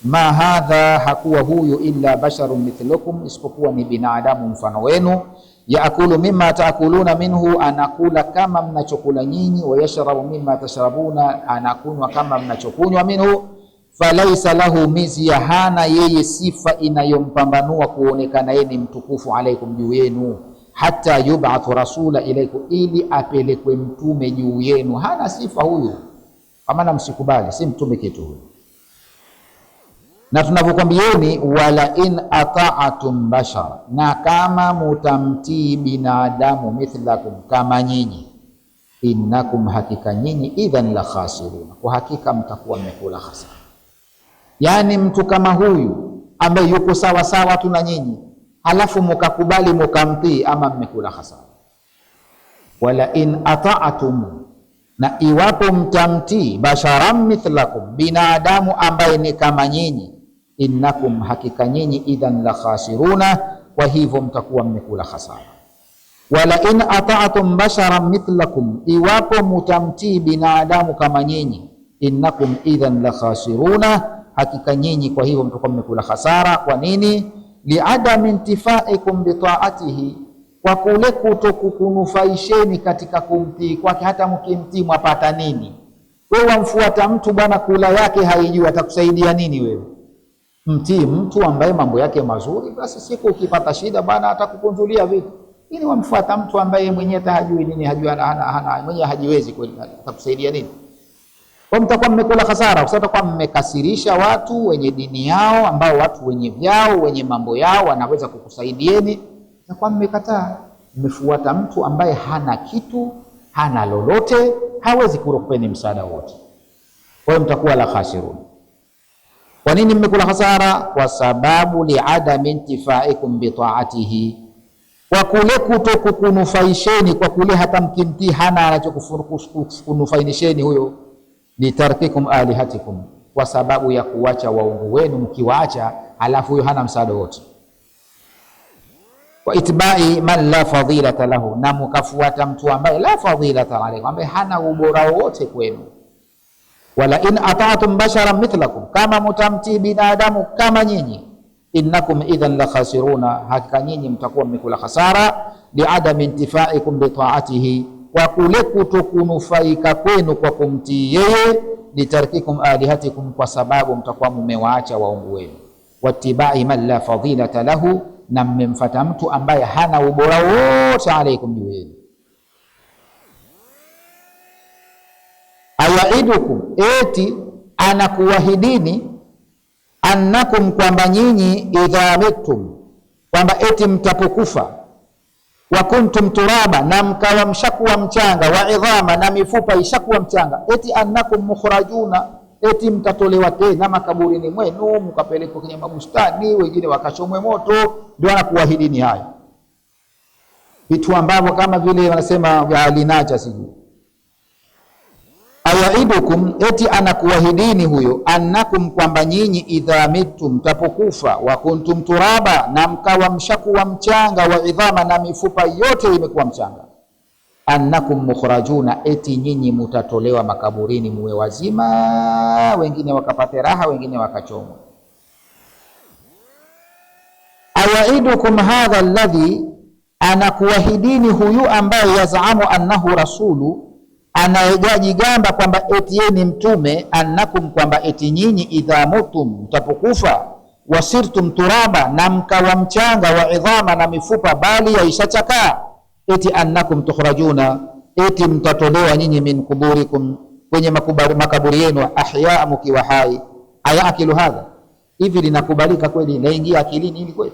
ma hadha, hakuwa huyu illa basharun mithlukum, isipokuwa ni binadamu mfano wenu. Yaakulu mimma taakuluna minhu, anakula kama mnachokula nyinyi. Wa yashrabu mimma tashrabuna, anakunywa kama mnachokunywa. Minhu falaisa lahu mizya, hana yeye sifa inayompambanua kuonekana yeye ni mtukufu alaikum juu yenu. Hata yub'athu rasula ilaikum, ili apelekwe mtume juu yenu. Hana sifa huyu, kama msikubali, si mtume kitu huyu. Na tunavyokwambieni, wala in ata'atum bashara, na kama mutamtii binadamu, mithlakum, kama nyinyi, innakum, hakika nyinyi, idhan la khasiruna, kwa hakika mtakuwa mmekula hasara. Yani mtu kama huyu ambaye yuko sawa sawa tu na nyinyi, halafu mukakubali mukamtii, ama mmekula hasara. Wala in ata'atum, na iwapo mtamtii, basharam mithlakum, binadamu ambaye ni kama nyinyi, innakum, hakika nyinyi, idhan la khasiruna, kwa hivyo mtakuwa mmekula hasara. Wala in ata'atum basharam mithlakum, iwapo mtamtii binadamu kama nyinyi, innakum idhan la khasiruna, hakika nyinyi kwa hivyo mtakuwa mmekula hasara. Kwa nini? Liadami intifaikum bitaatihi, kwa kule kutokukunufaisheni katika kumtii kwake. Hata mkimtii mwapata nini? Wewe wamfuata mtu bwana, kula yake haijui, atakusaidia nini wewe? Mtii mtu ambaye mambo yake mazuri, basi siku ukipata shida bwana atakukunjulia vitu. Ili wamfuata mtu ambaye mwenyewe hata hajui nini, hajui hana mwenyewe, hajiwezi kweli, atakusaidia nini? Kwa mtakuwa mmekula hasara, kwa sababu mtakuwa mmekasirisha watu wenye dini yao, ambao watu wenye vyao, wenye mambo yao wanaweza kukusaidieni. Mtakuwa mmekataa, mmefuata mtu ambaye hana kitu, hana lolote, hawezi kurupeni msaada wote. Kwa hiyo mtakuwa la khasirun. Kwa nini mmekula hasara? Kwa sababu liadami intifaikum bitaatihi, kwa kule kutokukunufaisheni, kwa kule hata mkimtii hana anachokunufainisheni huyo. Litarkikum alihatikum, kwa sababu ya kuacha waungu wenu, mkiwaacha halafu huyo hana msaada wote. Wa itbai man la fadilata lahu, na mkafuata mtu ambaye la fadilata alayhi, ambaye hana ubora wote kwenu. Wala in ata'tum basharan mithlakum, kama mutamtii binadamu kama nyinyi, innakum idhan la khasiruna, hakika nyinyi mtakuwa mmekula hasara. Liadami intifaikum bitaatihi, kwa kule kutokunufaika kwenu kwa kumtii yeye. Litarkikum alihatikum, kwa sababu mtakuwa mmewaacha waungu wenu. Wattibai man la fadilata lahu, na mmemfuata mtu ambaye hana ubora wote alaikum juu yenu. Ayaidukum, eti anakuwahidini, annakum, kwamba nyinyi, idha mittum, kwamba eti mtapokufa, wa kuntum turaba, na mkawa mshakuwa mchanga, wa idhama, na mifupa ishakuwa mchanga, eti annakum mukhrajuna, eti mtatolewa tena makaburini mwenu, mkapelekwa kwenye mabustani, wengine wakachomwe moto. Ndio anakuahidini hayo vitu ambavyo kama vile wanasema vya alinacha sijui. Ayaidukum, eti anakuahidini huyo, annakum, kwamba nyinyi, idha mittum, tapokufa, wa kuntum turaba, na mkawa mshakuwa mchanga, wa idhama, na mifupa yote imekuwa mchanga, annakum mukhrajuna, eti nyinyi mutatolewa makaburini muwe wazima, wengine wakapate raha, wengine wakachomwa. Ayaidukum hadha alladhi, anakuahidini huyu ambaye yazamu annahu rasulu, anayejigamba kwamba eti yeye ni mtume, annakum, kwamba eti nyinyi, idha mutum, mtapokufa, wasirtum turaba, na mkawa mchanga, wa idhama, na mifupa bali yaishachakaa, eti annakum tukhrajuna, eti mtatolewa nyinyi, min kuburikum, kwenye makaburi yenu, ahyaa, mkiwa hai. Ayakilu hadha, hivi linakubalika kweli? Laingia akilini hili kweli?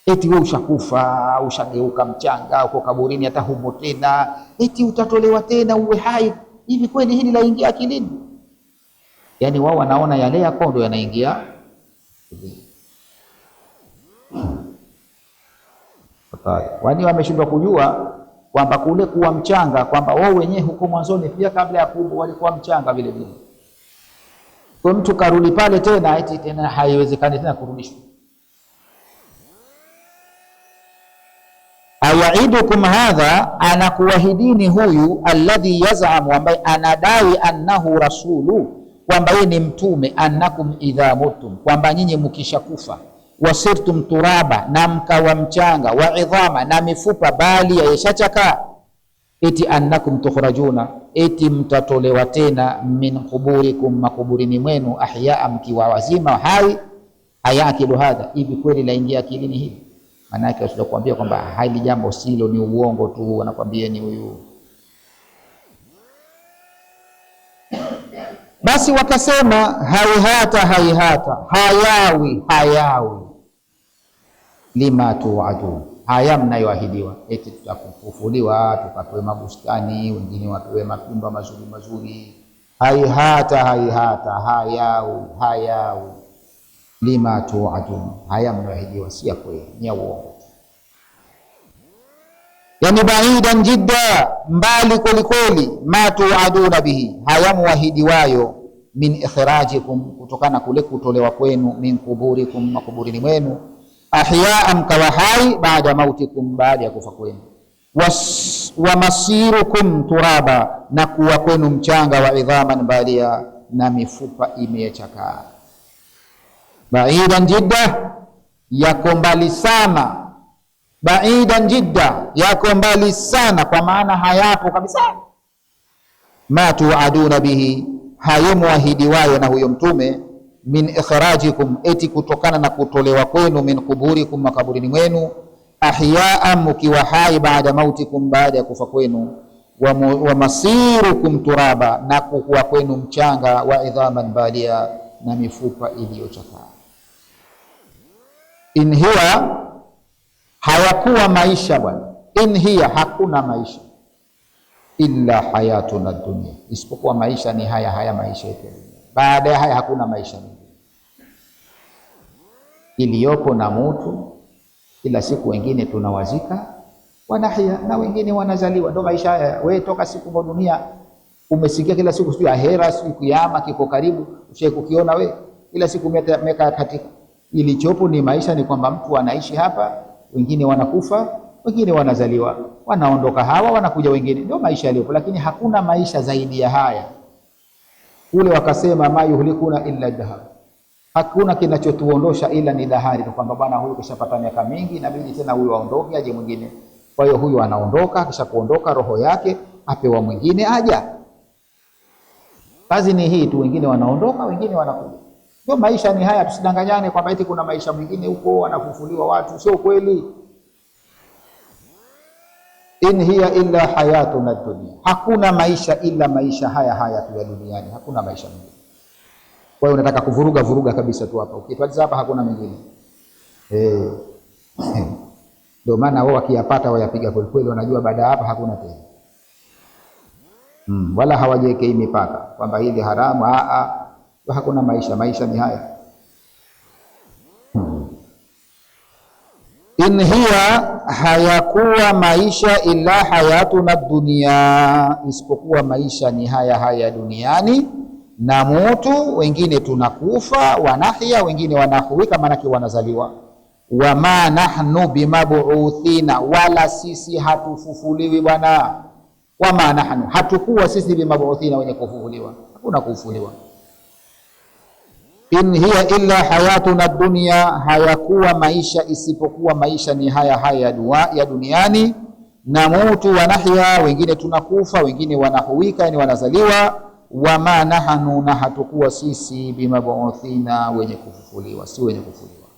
Eti wewe ushakufa, ushageuka mchanga, uko kaburini, hata humo tena, eti utatolewa tena uwe hai? Hivi kweli hili laingia akilini? Yani wao wanaona yale yako ndio yanaingia. Wani wameshindwa kujua kwamba kule kuwa mchanga, kwamba wao wenyewe huko mwanzoni pia kabla ya kuumbwa walikuwa mchanga vile vile. Kwa mtu karudi pale tena, eti tena haiwezekani tena kurudishwa. Ayaidukum hadha, anakuwahidini huyu, alladhi yazamu, ambaye anadai annahu rasulu, kwamba yeye ni mtume, annakum idha mutum, kwamba nyinyi mkishakufa, wasirtum turaba, na mkawa mchanga, wa idhama, na mifupa bali yashachaka, eti annakum tukhrajuna, eti mtatolewa tena, min quburikum, makuburini mwenu, ahyaa, mkiwa wazima hai. Ayakilu hadha, hivi kweli laingia akilini hili? Maana yake usije kuambia kwamba hili jambo silo, ni uongo tu, anakuambia ni huyu. Basi wakasema haihata, haihata, hayawi lima tuadun, haya mnayoahidiwa, eti tutakufufuliwa, tukapewe mabustani, wengine wapewe mapimba mazuri mazuri. Haihata, hayawi lima tuadun, haya mnayoahidiwa si ya kweli, ni ya uongo. Yani baidan jidda, mbali kweli kweli, ma tuaduna bihi, haya muahidiwayo, min ikhrajikum, kutokana kule kutolewa kwenu, min kuburikum, makuburini mwenu, ahyaa, mkawa hai, baada mautikum, baada ya kufa kwenu, wa masirukum turaba, na kuwa kwenu mchanga, wa idhaman, balia, na mifupa imechakaa. Baidan jidda, yako mbali sana. Baidan jidda, yako mbali sana, kwa maana hayapo kabisa. Ma tuaduna bihi, hayo muahidiwayo na huyo mtume, min ikhrajikum, eti kutokana na kutolewa kwenu, min kuburikum, makaburini mwenu, ahyaa, mkiwa hai, baada mautikum, baada ya kufa kwenu, wa masirukum turaba, na kuwa kwenu mchanga, wa idhaman balia, na mifupa iliyochakaa. In hiya, hayakuwa maisha bwana, in hiya, hakuna maisha, illa hayatuna dunya, isipokuwa maisha ni haya maisha yetu. Baada ya haya hakuna maisha mengine iliyopo, na mutu kila siku, wengine tunawazika, wanahia, na wengine wanazaliwa. Ndio maisha haya. Wewe toka siku kwa dunia umesikia kila siku sio ahera, sio kiyama kiko karibu, ushaikukiona wewe? Kila siku umeka katika ilichopo ni maisha, ni kwamba mtu anaishi hapa, wengine wanakufa, wengine wanazaliwa, wanaondoka hawa, wanakuja wengine. Ndio maisha yaliyopo, lakini hakuna maisha zaidi ya haya. Ule wakasema ma yuhlikuna illa dahar, hakuna kinachotuondosha ila ni dahari, kwamba bwana huyu kishapata miaka mingi, inabidi tena huyu aondoke, aje mwingine. Kwa hiyo huyu anaondoka, kisha kuondoka roho yake apewa mwingine aja. Kazi ni hii tu, wengine wanaondoka, wengine wanakuja. Ndio maisha ni haya, tusidanganyane kwamba eti kuna maisha mwingine huko wanafufuliwa watu, sio kweli. In hiya illa hayatuna dunya, hakuna maisha ila maisha haya tu ya duniani, hakuna maisha mengine. Kwa hiyo unataka kuvuruga kabisa tu hapa, ukitwaliza hapa hakuna mengine. Ndio maana wao wakiyapata wayapiga kweli, wanajua baada hapa hakuna tena. Wala hawajiwekei mipaka kwamba hili haramu, hakuna maisha ni haya. In hiya, hayakuwa maisha illa hayatuna dunia, isipokuwa maisha ni haya duniani, na mutu, wengine tunakufa, wanahia, wengine wanahuika, maanake wanazaliwa. Wama nahnu bimabuuthina, wala sisi hatufufuliwi bwana. Wama nahnu, hatukuwa sisi bimabuuthina, wenye kufufuliwa, hakuna kufufuliwa. In hiya illa hayatuna dunya, hayakuwa maisha isipokuwa maisha ni haya ya duniani, na mutu, wanahya, wengine tunakufa, wengine wanahuika, yani wanazaliwa. Wama nahnu, na hatukuwa sisi bimabuuthina, wenye kufufuliwa, si wenye kufufuliwa.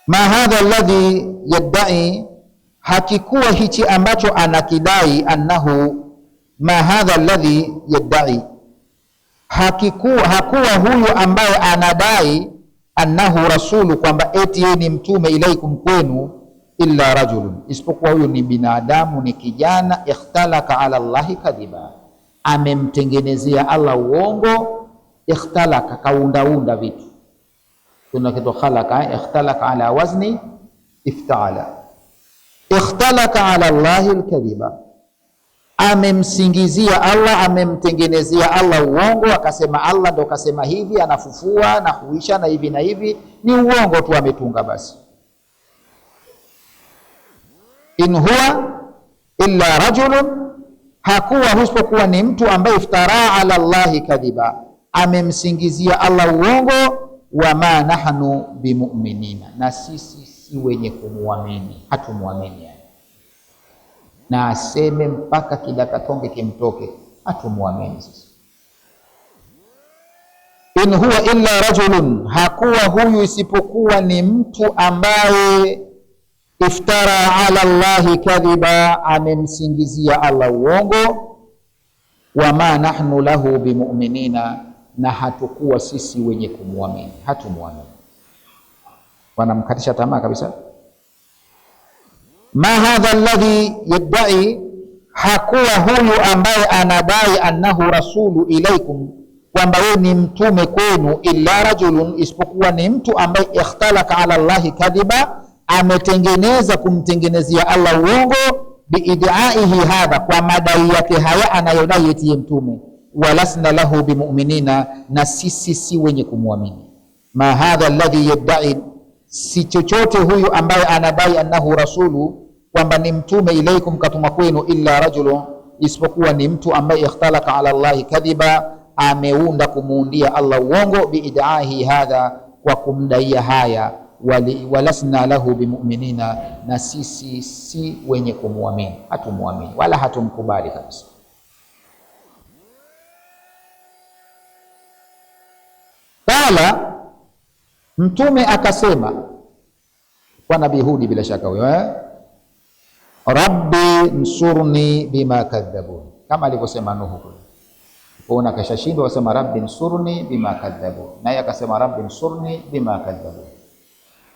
Ma hadha alladhi yadda'i, hakikuwa hichi ambacho anakidai, annahu, ma hadha alladhi yadda'i, hakuwa huyu ambaye anadai annahu rasulu, kwamba eti yeye ni mtume, ilaikum, kwenu, illa rajulun, isipokuwa huyu ni binadamu, ni kijana, ikhtalaka ala Allahi kadhiba, amemtengenezea Allah uongo. Ikhtalaka, kaundaunda vitu. Kuna kitu khalaka, ikhtalaka ala wazni iftala. Ikhtalaka ala Allahi alkadhiba, amemsingizia Allah, amemtengenezea Allah uongo, akasema Allah ndo kasema hivi, anafufua na huisha na hivi na hivi. Ni uongo tu ametunga basi. In huwa illa rajulun, hakuwa isipokuwa ni mtu ambaye iftara ala Allahi kadhiba, amemsingizia Allah uongo. Wama nahnu bimu'minina, na sisi si wenye kumwamini, hatumwamini yani. Na aseme mpaka kidakatonge kimtoke, hatumwamini sisi. In huwa illa rajulun, hakuwa huyu isipokuwa ni mtu ambaye iftara ala Allahi kadhiba, amemsingizia Allah uongo. Wama nahnu lahu bimu'minina, na hatukuwa sisi wenye kumwamini, hatumwamini. Wanamkatisha tamaa kabisa. Ma hadha alladhi yadda'i, hakuwa huyu ambaye anadai annahu rasulu ilaikum, kwamba yeye ni mtume kwenu, illa rajulun, isipokuwa ni mtu ambaye ikhtalaka ala Allahi kadhiba, ametengeneza kumtengenezea Allah uongo. Biidaihi hadha, kwa madai yake haya anayodai eti mtume. Walasna lahu bimu'minina, na sisi si wenye kumwamini. Ma hadha alladhi yadda'i, si chochote huyu ambaye anadai annahu rasulu, kwamba ni mtume ilaikum, katuma kwenu, illa rajulun, isipokuwa ni mtu ambaye ikhtalaka ala Allahi kadhiba, ameunda kumuundia Allah uongo. Biidaihi hadha, kwa kumdaia haya. Walasna lahu bimu'minina, na sisi si wenye kumwamini, hatumwamini wala hatumkubali kabisa. Qala, mtume akasema kwa Nabii Hudi, bila shaka huyo, rabbi nsurni bima kadhabun, kama alivyosema Nuhu. Kuna kashashindwa wasema rabbi nsurni bima kadhabun, naye akasema rabbi nsurni bima kadhabun,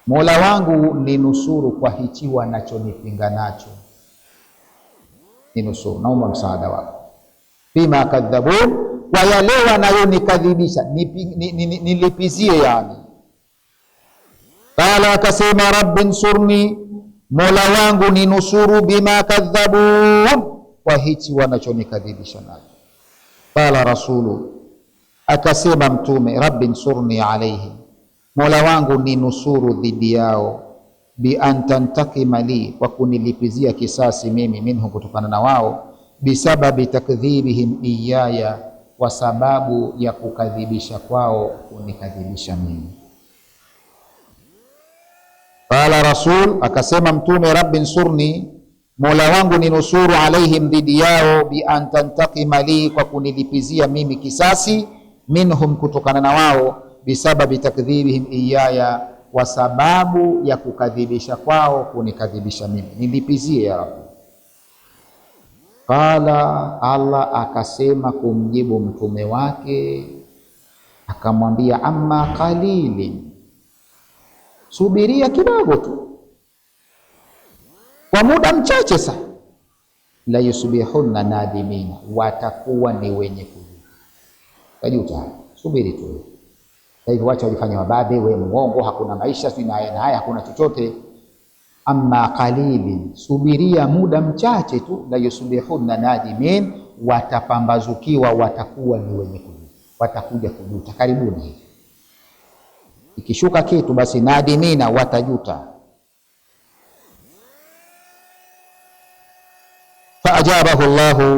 Mola wangu ni nusuru kwa hichi wanachonipinga nacho, ni nusuru, naomba msaada wako. Bima kadhabun, kwa yale wanayonikadhibisha, nilipizie yani. Qala, akasema rabbi nsurni, Mola wangu ni nusuru, bima kadhabun, kwa hichi wanachonikadhibisha nacho. Qala rasulu, akasema mtume, rabbi nsurni alayhi, Mola wangu ni nusuru dhidi yao. Bi antantakima li, kwa kunilipizia kisasi mimi, minhu, kutokana na wao. Bisababi takdhibihim iyaya, kwa sababu ya kukadhibisha kwao kunikadhibisha mimi. Qala rasul, akasema mtume, rabbi nsurni, Mola wangu ni nusuru, alaihim, dhidi yao. Bi antantakima li, kwa kunilipizia mimi kisasi, minhum, kutokana na wao. Bisababi takdhibihim iyaya, kwa sababu ya kukadhibisha kwao kunikadhibisha mimi, nilipizie ya Rabbi. Qala, Allah akasema kumjibu mtume wake, akamwambia, amma qalilin, subiria kidogo tu, kwa muda mchache sana. La yusbihunna nadimina, watakuwa ni wenye kujuta. Subiri tu. Hivyo wacha walifanya mababe, we muongo, hakuna maisha, si na haya, hakuna chochote. Amma qalilin, subiria muda mchache tu. La yusbihunna nadimin, watapambazukiwa, watakuwa ni wenye kujuta, watakuja kujuta karibuni. Ikishuka kitu basi nadimina, watajuta. Faajabahu Allahu,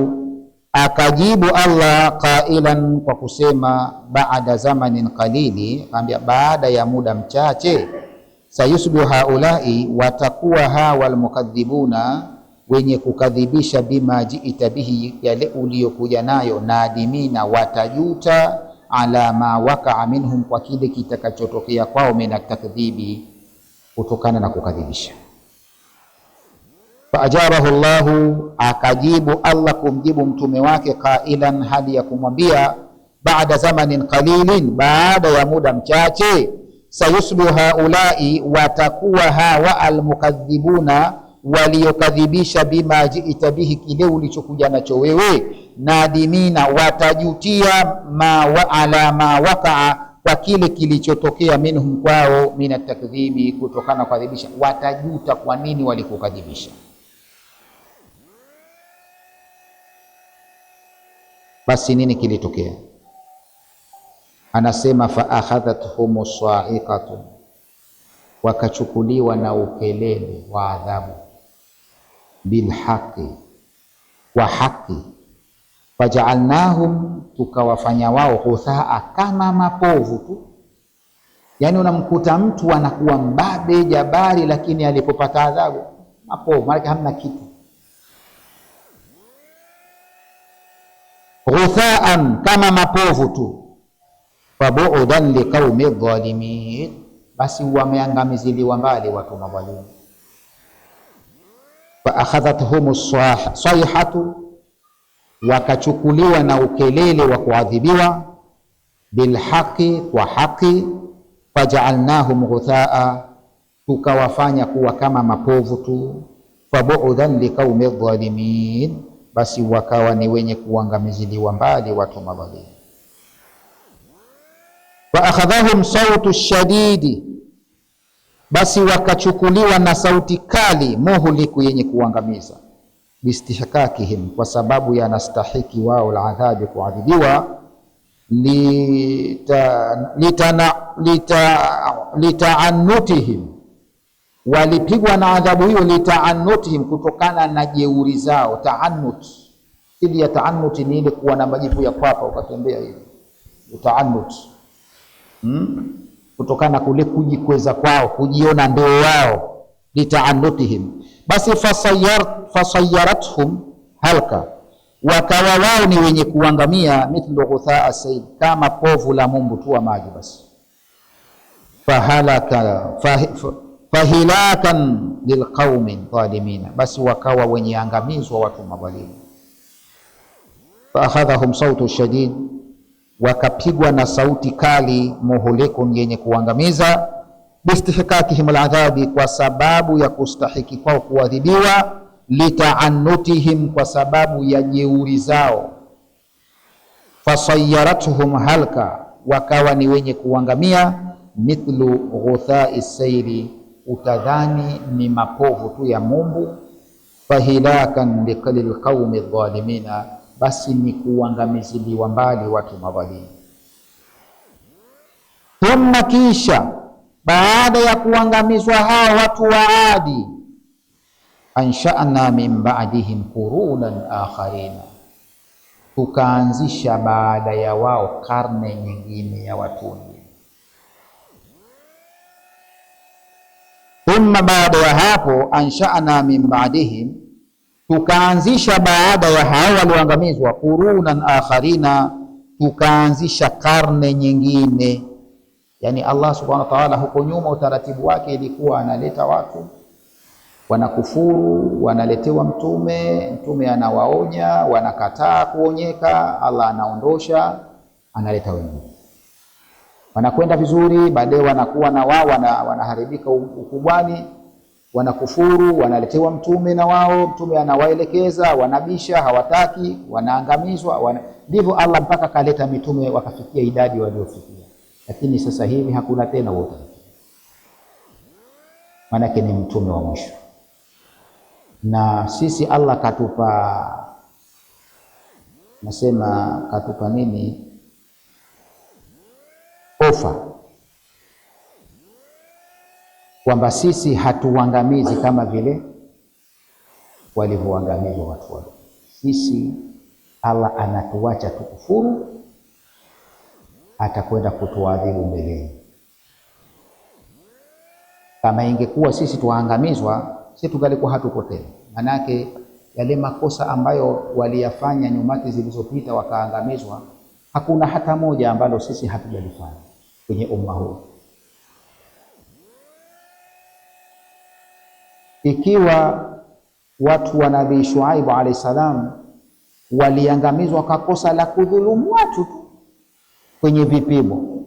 akajibu Allah, qailan, kwa kusema, baada zamanin qalili, ambia baada ya muda mchache. Sayusbihu haulai, watakuwa hawa almukadhibuna, wenye kukadhibisha, bima jiita bihi, yale uliokuja nayo, nadimina, watajuta, ala ma wakaa minhum, kwa kile kitakachotokea kwao, mina takdhibi, kutokana na kukadhibisha. Faajabahu Allahu, akajibu Allah kumjibu mtume wake, qailan, hali ya kumwambia, baada zamanin qalilin, baada ya muda mchache. Sayusbihu haulai, watakuwa hawa almukadhibuna, waliokadhibisha, bima jiita bihi, kile ulichokuja nacho wewe, nadimina, watajutia, ala ma wakaa, kwa kile kilichotokea, minhum, kwao, mina takdhibi, kutokana na kukadhibisha. Watajuta kwa nini walikukadhibisha. Basi nini kilitokea? Anasema, fa akhadhathum sa'iqatu, wakachukuliwa na ukelele wa adhabu, bilhaqi, wa haki, Faja'alnahum, tukawafanya wao ghuthaa, kama mapovu tu. Yani unamkuta mtu anakuwa mbabe jabari, lakini alipopata adhabu mapovu, maana hamna kitu. Ghuthaan, kama mapovu tu. Fabu'udan liqaumi dhalimin, basi wameangamiziliwa mbali watu madhalimu. Fa akhadhathum sayhatu, wakachukuliwa na ukelele wa kuadhibiwa. Bilhaqi, kwa haki. Faja'alnahum ghuthaa, tukawafanya kuwa kama mapovu tu. Fabu'udan liqaumi dhalimin, basi wakawa ni wenye kuangamiziliwa mbali watu madhalimu. Wa akhadhahum sautu shadidi, basi wakachukuliwa na sauti kali, muhliku, yenye kuangamiza. Bistihkakihim, kwa sababu yanastahiki wao aladhabi, kuadhibiwa. Litaannutihim, walipigwa na adhabu hiyo. Litaannutihim, kutokana na jeuri zao. Taannut, ili ya taannut ni ile kuwa na majipu ya kwapa ukatembea hivi, taannut. Kutokana kule kujikweza kwao, kujiona ndio wao. Litaannutihim, basi fasayarathum halka, wakawa wao ni wenye kuangamia. Mithlu ghuthaa sayl, kama povu la mumbu tu wa maji. Basi fahilakan lilqaumi dhalimina, basi wakawa wenye angamizwa watu madhalimu. Faakhadhahum sautu shadid, wakapigwa na sauti kali. Muhlikun, yenye kuangamiza. Bistihkakihim aladhabi, kwa sababu ya kustahiki kwao kuadhibiwa. Litaannutihim, kwa sababu ya jeuri zao. Fasayaratuhum halka, wakawa ni wenye kuangamia. Mithlu ghuthai sayri, utadhani ni mapovu tu ya mumbu. Fahilakan lilqaumi dhalimina, basi ni kuangamiziliwa mbali watu madhalimu. Thumma, kisha baada ya kuangamizwa hao watu wa Adi, ansha'na min ba'dihim qurunan akharina, tukaanzisha baada ya wao karne nyingine ya watu wengine. Thumma, baada ya hapo, ansha'na min ba'dihim, tukaanzisha baada ya hao walioangamizwa, qurunan akharina, tukaanzisha karne nyingine. Yani Allah subhanahu wa ta'ala, huko nyuma utaratibu wake ilikuwa analeta watu wanakufuru, wanaletewa mtume anawaonya, wanakataa kuonyeka, Allah anaondosha, analeta wengine, wanakwenda vizuri. Baadaye wanakuwa na wao wanaharibika ukubwani, wanakufuru, wanaletewa mtume na wao, mtume anawaelekeza, wanabisha, hawataki, wanaangamizwa. Ndivyo Allah mpaka kaleta mitume wakafikia idadi waliofikia. Lakini sasa hivi hakuna tena wote, maanake ni mtume wa mwisho. Na sisi Allah katupa, nasema katupa nini, ofa, kwamba sisi hatuangamizi kama vile walivyoangamizwa watu wale. Sisi Allah anatuacha tukufuru, atakwenda kutuadhibu mbeleni. Kama ingekuwa sisi tuangamizwa, sisi tungalikuwa hatupotea. Manake yale makosa ambayo waliyafanya nyumati zilizopita wakaangamizwa, hakuna hata moja ambalo sisi hatujalifanya kwenye umma huu. Ikiwa watu wa Nabii Shuaib alayhi salam waliangamizwa kwa kosa la kudhulumu watu tu kwenye vipimo,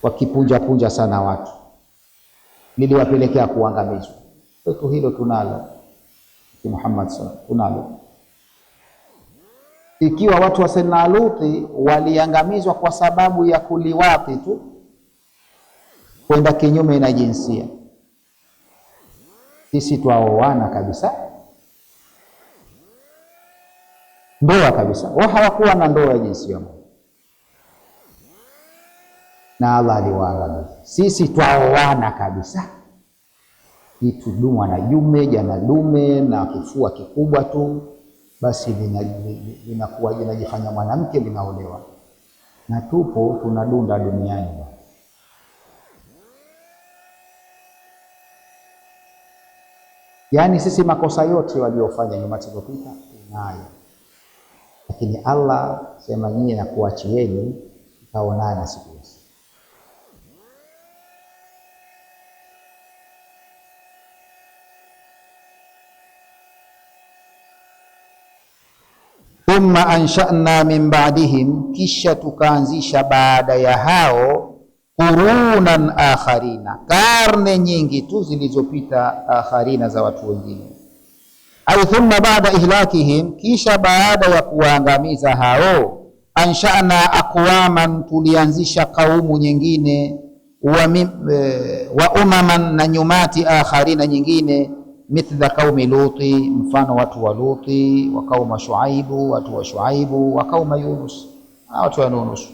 wakipunja sana watu, liliwapelekea kuangamizwa. Kwetu hilo tunalo, Muhammad sallallahu tunalo. Ikiwa watu wa Sayyidina Luti waliangamizwa kwa sababu ya kuliwati tu, kwenda kinyume na jinsia, sisi twaoana kabisa, ndoa kabisa. Wao hawakuwa na ndoa ya jinsia moja, na Allah aliwaangamiza. Sisi twaoana kabisa, kitu dume na jume, jana dume na kifua kikubwa tu, basi linakuwa linajifanya mwanamke linaolewa, na tupo tunadunda duniani. Yaani sisi makosa yote waliofanya nyuma zilizopita tunayo, lakini Allah sema nyinyi na kuachieni taonana siku hizi. Thumma ansha'na min ba'dihim, kisha tukaanzisha baada ya hao qurunan akharina, karne nyingi tu zilizopita, akharina za watu wengine. Au thumma ba'da ihlakihim, kisha baada ya kuwaangamiza hao, ansha'na aqwaman, tulianzisha kaumu nyingine, wa umaman, na nyumati akharina nyingine, mithla qaumi Luti, mfano watu wa Luti, wa qauma Shuaibu, watu wa Shuaibu, wa qauma Yunus, watu wa Yunus.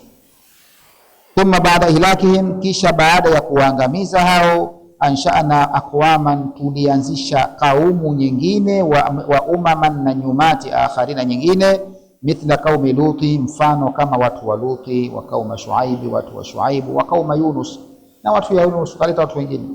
Thumma baada ihlakihim, kisha baada ya kuangamiza hao, ansha'na aqwaman, tulianzisha kaumu nyingine, wa umaman, na nyumati akharina nyingine, mithla qaumi Luti, mfano kama watu wa Luti, wa qauma Shuaibu, watu wa Shuaibu, wa qauma Yunus, na watu ya Yunus, kaleta watu wengine.